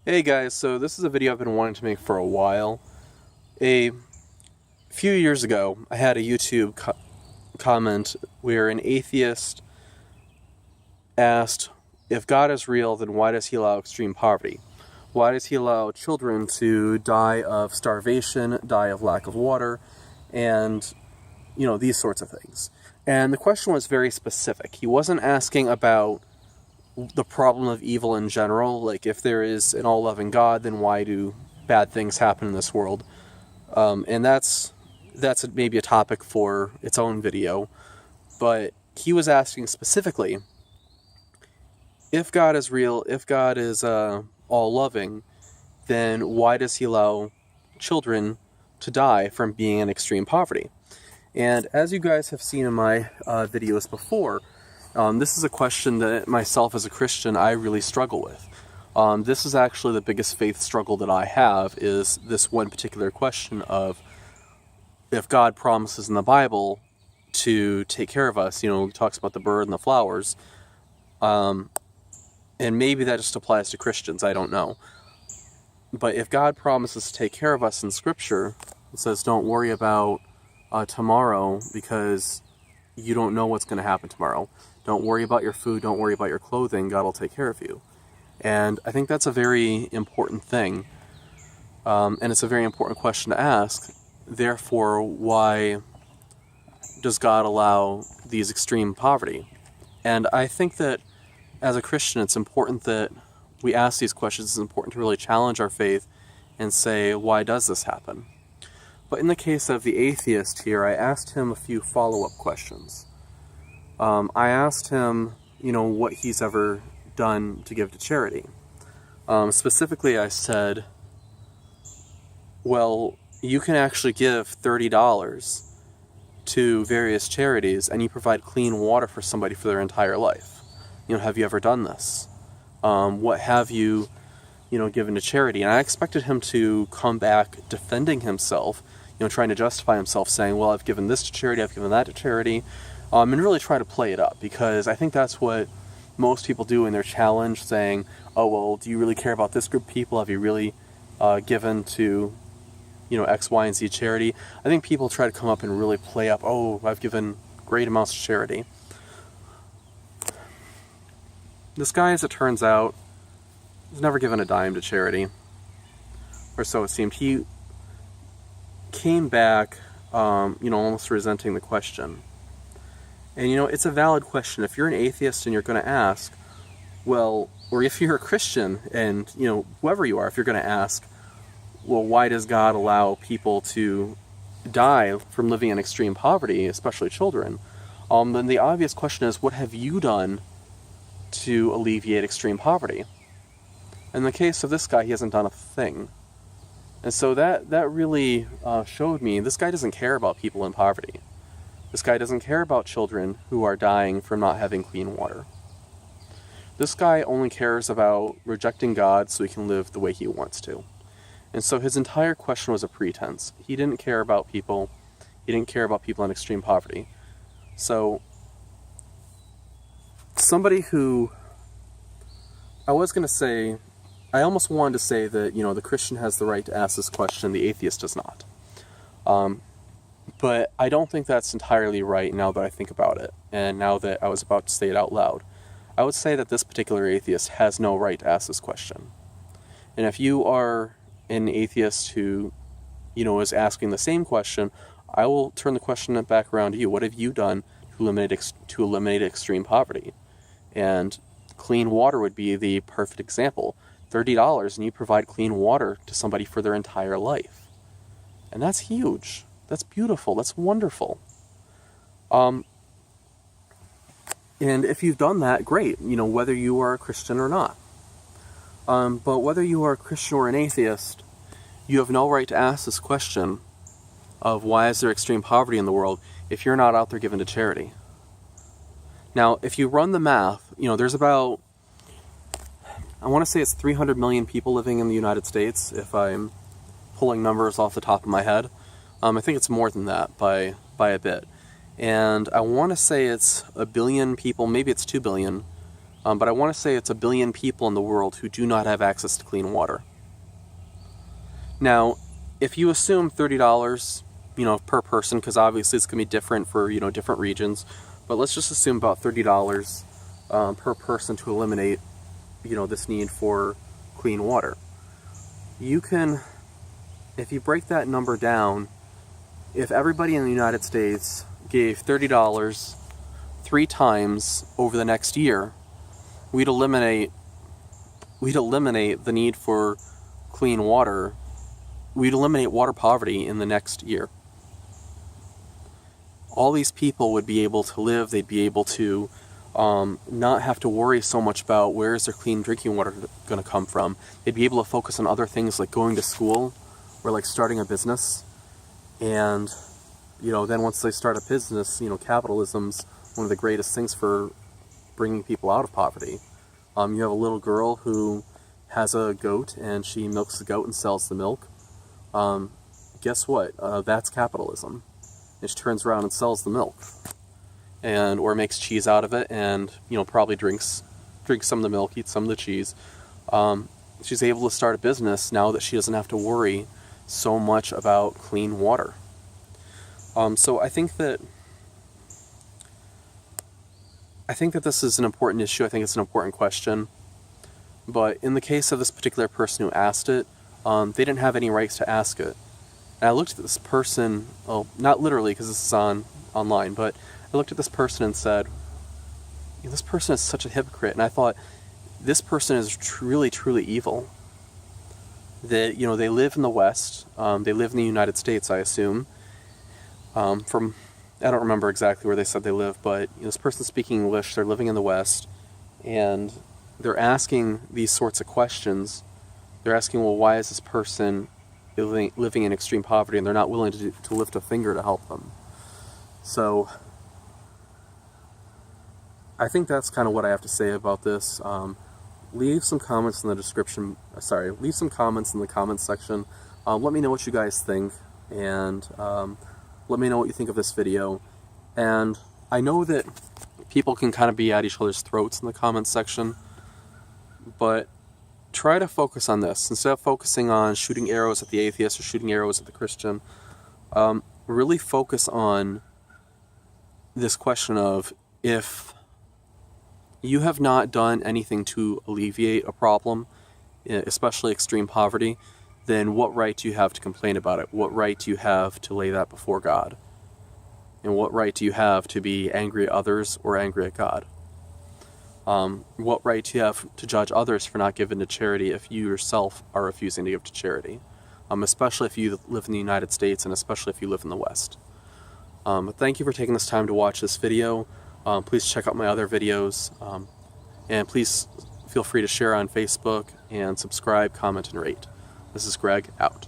Hey guys, so this is a video I've been wanting to make for a while. A few years ago, I had a YouTube comment where an atheist asked, if God is real, then why does he allow extreme poverty? Why does he allow children to die of starvation, die of lack of water, and, these sorts of things? And the question was very specific. He wasn't asking about the problem of evil in general, like if there is an all-loving God, then why do bad things happen in this world? And that's maybe a topic for its own video, but he was asking specifically, if God is real, if God is all-loving, then why does he allow children to die from being in extreme poverty? And as you guys have seen in my videos before, this is a question that myself as a Christian, I really struggle with. This is actually the biggest faith struggle that I have, is this one particular question of, if God promises in the Bible to take care of us, he talks about the bird and the flowers, and maybe that just applies to Christians, I don't know. But if God promises to take care of us in Scripture, it says don't worry about tomorrow because you don't know what's going to happen tomorrow. Don't worry about your food, don't worry about your clothing, God will take care of you. And I think that's a very important thing, and it's a very important question to ask. Therefore, why does God allow these extreme poverty? And I think that as a Christian, it's important that we ask these questions. It's important to really challenge our faith and say, why does this happen? But in the case of the atheist here, I asked him a few follow-up questions. I asked him, what he's ever done to give to charity. Specifically, I said, well, you can actually give $30 to various charities and you provide clean water for somebody for their entire life. Have you ever done this? What have you, given to charity? And I expected him to come back defending himself, trying to justify himself, saying, well, I've given this to charity, I've given that to charity, and really try to play it up, because I think that's what most people do in their challenge, saying, oh, well, do you really care about this group of people? Have you really given to, X, Y, and Z charity? I think people try to come up and really play up, oh, I've given great amounts to charity. This guy, as it turns out, has never given a dime to charity, or so it seemed. He came back, almost resenting the question. And, it's a valid question. If you're an atheist and you're going to ask, well, or if you're a Christian and, whoever you are, if you're going to ask, well, why does God allow people to die from living in extreme poverty, especially children? Then the obvious question is, what have you done to alleviate extreme poverty? In the case of this guy, he hasn't done a thing. And so that really showed me this guy doesn't care about people in poverty. This guy doesn't care about children who are dying from not having clean water. This guy only cares about rejecting God so he can live the way he wants to. And so his entire question was a pretense. He didn't care about people. He didn't care about people in extreme poverty. So somebody who, I almost wanted to say that, the Christian has the right to ask this question, the atheist does not. But I don't think that's entirely right now that I think about it, and now that I was about to say it out loud. I would say that this particular atheist has no right to ask this question. And if you are an atheist who, is asking the same question, I will turn the question back around to you. What have you done to eliminate extreme poverty? And clean water would be the perfect example. $30 and you provide clean water to somebody for their entire life. And that's huge. That's beautiful. That's wonderful. And if you've done that, great, whether you are a Christian or not. But whether you are a Christian or an atheist, you have no right to ask this question of why is there extreme poverty in the world if you're not out there giving to charity. Now, if you run the math, there's about, I want to say it's 300 million people living in the United States, if I'm pulling numbers off the top of my head. I think it's more than that by a bit. And I want to say it's 1 billion people, maybe it's 2 billion, but I want to say it's 1 billion people in the world who do not have access to clean water. Now, if you assume $30, per person, because obviously it's going to be different for, different regions, but let's just assume about $30 per person to eliminate, this need for clean water. You can, if you break that number down, if everybody in the United States gave $30 3 times over the next year, we'd eliminate the need for clean water. We'd eliminate water poverty in the next year. All these people would be able to live, they'd be able to not have to worry so much about where is their clean drinking water going to come from. They'd be able to focus on other things like going to school or like starting a business. And, then once they start a business, capitalism's one of the greatest things for bringing people out of poverty. You have a little girl who has a goat and she milks the goat and sells the milk. Guess what? That's capitalism. And she turns around and sells the milk, or makes cheese out of it, and probably drinks some of the milk, eats some of the cheese. She's able to start a business now that she doesn't have to worry so much about clean water. So I think that this is an important issue. I think it's an important question. But in the case of this particular person who asked it, they didn't have any rights to ask it. And I looked at this person, well, not literally because this is online, but I looked at this person and said, this person is such a hypocrite. And I thought, this person is truly, truly evil. That, they live in the West, they live in the United States, I assume. I don't remember exactly where they said they live, but this person's speaking English, they're living in the West, and they're asking these sorts of questions. They're asking, well, why is this person living in extreme poverty, and they're not willing to lift a finger to help them. So I think that's kind of what I have to say about this. Leave some comments in the leave some comments in the comments section. Let me know what you guys think, and let me know what you think of this video. And I know that people can kind of be at each other's throats in the comments section, but try to focus on this. Instead of focusing on shooting arrows at the atheist or shooting arrows at the Christian, really focus on this question of, if you have not done anything to alleviate a problem, especially extreme poverty, then what right do you have to complain about it? What right do you have to lay that before God? And what right do you have to be angry at others or angry at God? What right do you have to judge others for not giving to charity if you yourself are refusing to give to charity? Especially if you live in the United States, and especially if you live in the West. Thank you for taking this time to watch this video. Please check out my other videos, and please feel free to share on Facebook, and subscribe, comment, and rate. This is Greg, out.